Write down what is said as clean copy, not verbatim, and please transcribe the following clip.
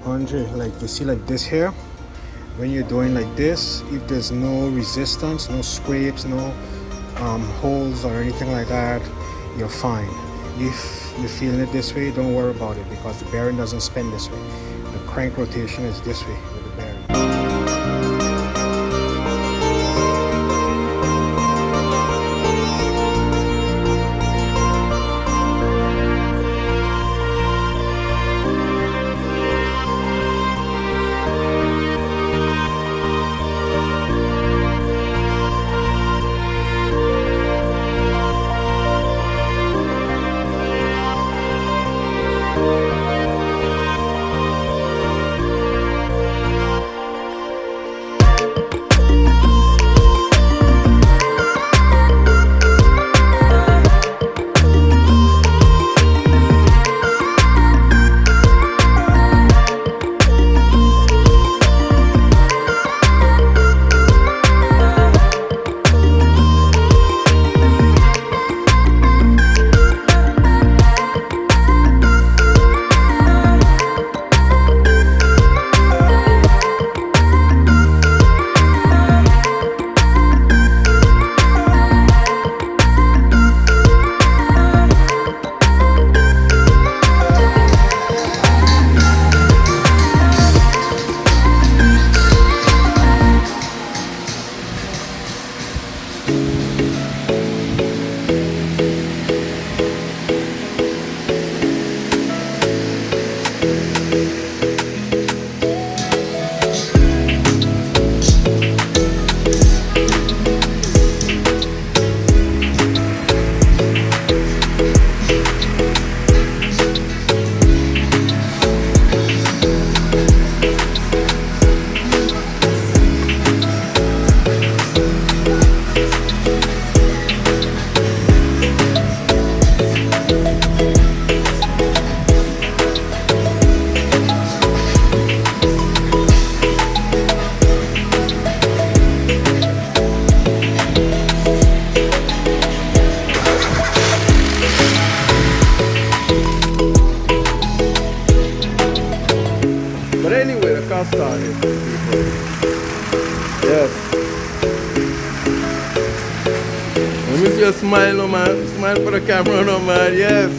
Andre, like you see like this here, when you're doing like this, if there's no resistance, no scrapes, no holes or anything like that, you're fine. If you're feeling it this way, don't worry about it because the bearing doesn't spin this way. The crank rotation is this way with the bearing. But anyway, the car started. Yes. Let me see your smile, no man. Smile for the camera, no man. Yes.